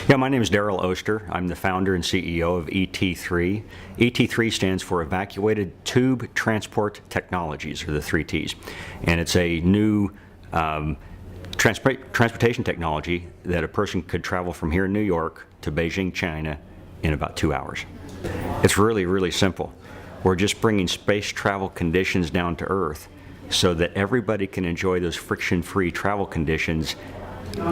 Yeah, my name is Daryl Oster. I'm the founder and CEO of ET3. ET3 stands for Evacuated Tube Transport Technologies, or the 3Ts. And it's a new transportation technology that a person could travel from here in New York to Beijing, China in about 2 hours. It's really, really simple. We're just bringing space travel conditions down to Earth so that everybody can enjoy those friction-free travel conditions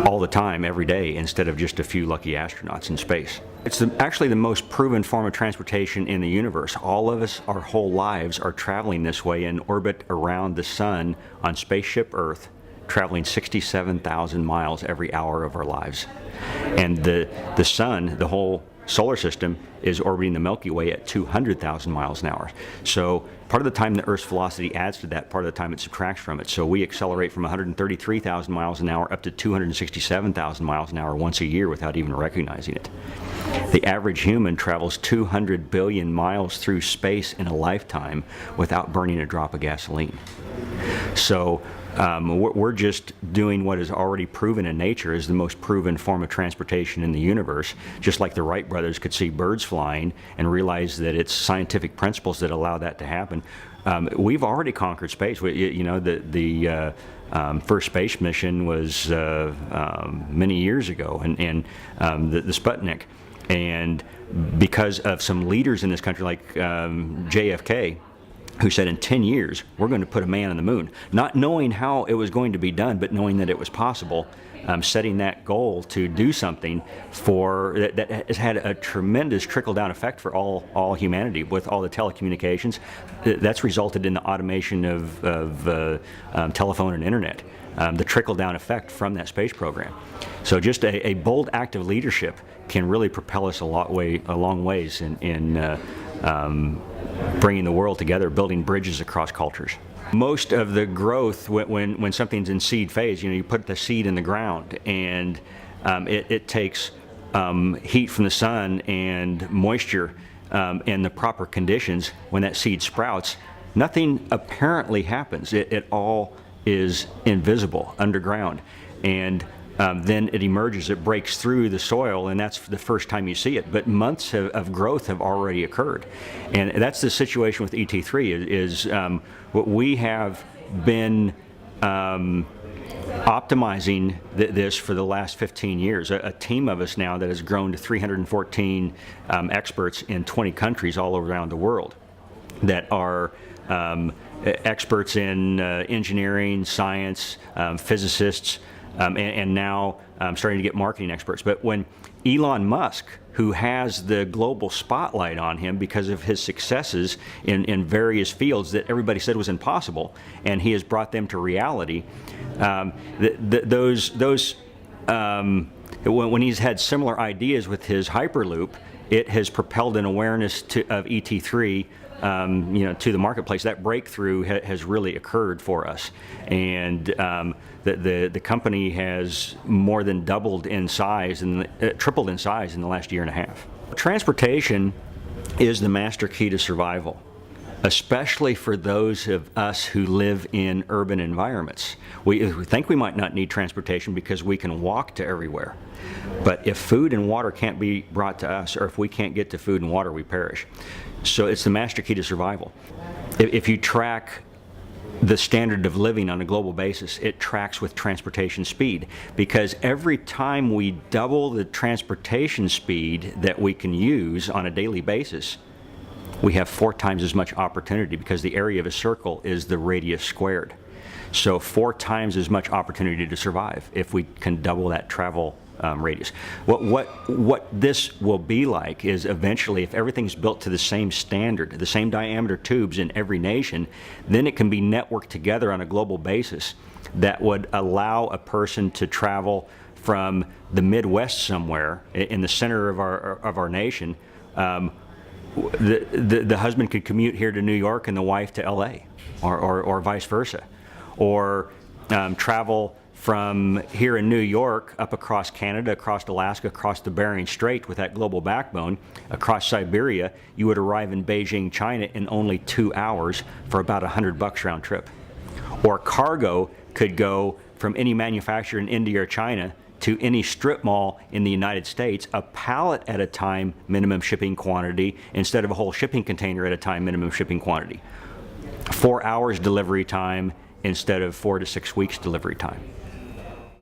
all the time, every day, instead of just a few lucky astronauts in space. It's actually the most proven form of transportation in the universe. All of us, our whole lives, are traveling this way in orbit around the sun on spaceship Earth, traveling 67,000 miles every hour of our lives. And the sun, the whole solar system, is orbiting the Milky Way at 200,000 miles an hour. So part of the time the Earth's velocity adds to that, part of the time it subtracts from it. So we accelerate from 133,000 miles an hour up to 267,000 miles an hour once a year without even recognizing it. The average human travels 200 billion miles through space in a lifetime without burning a drop of gasoline. So we're just doing what is already proven in nature is the most proven form of transportation in the universe. Just like the Wright brothers could see birds flying and realize that it's scientific principles that allow that to happen. We've already conquered space. The first space mission was many years ago, and the Sputnik. And because of some leaders in this country like JFK, who said in 10 years, we're going to put a man on the moon. Not knowing how it was going to be done, but knowing that it was possible, setting that goal to do something that has had a tremendous trickle-down effect for all humanity with all the telecommunications. That's resulted in the automation of telephone and internet, the trickle-down effect from that space program. So just a bold act of leadership can really propel us a long ways in bringing the world together, building bridges across cultures. Most of the growth, when something's in seed phase, you put the seed in the ground, and it takes heat from the sun and moisture and the proper conditions. When that seed sprouts, nothing apparently happens. It all is invisible underground, and then it emerges, it breaks through the soil, and that's the first time you see it. But months of growth have already occurred. And that's the situation with ET3, is what we have been optimizing this for the last 15 years. A team of us now that has grown to 314 experts in 20 countries all around the world that are experts in engineering, science, physicists, and now starting to get marketing experts. But when Elon Musk, who has the global spotlight on him because of his successes in various fields that everybody said was impossible, and he has brought them to reality, when he's had similar ideas with his Hyperloop, it has propelled an awareness of ET3 to the marketplace. That breakthrough has really occurred for us, and the company has more than doubled in size and tripled in size in the last year and a half. Transportation is the master key to survival, especially for those of us who live in urban environments. We think we might not need transportation because we can walk to everywhere. But if food and water can't be brought to us, or if we can't get to food and water, we perish. So it's the master key to survival. If you track the standard of living on a global basis, it tracks with transportation speed, because every time we double the transportation speed that we can use on a daily basis, we have 4 times as much opportunity, because the area of a circle is the radius squared. So 4 times as much opportunity to survive if we can double that travel radius. What this will be like is eventually, if everything's built to the same standard, the same diameter tubes in every nation, then it can be networked together on a global basis that would allow a person to travel from the Midwest somewhere in the center of our nation. The husband could commute here to New York and the wife to LA, or vice versa, or travel from here in New York up across Canada, across Alaska, across the Bering Strait with that global backbone, across Siberia. You would arrive in Beijing, China in only 2 hours for about $100 round trip. Or cargo could go from any manufacturer in India or China to any strip mall in the United States, a pallet at a time minimum shipping quantity instead of a whole shipping container at a time minimum shipping quantity. 4 hours delivery time instead of 4 to 6 weeks delivery time.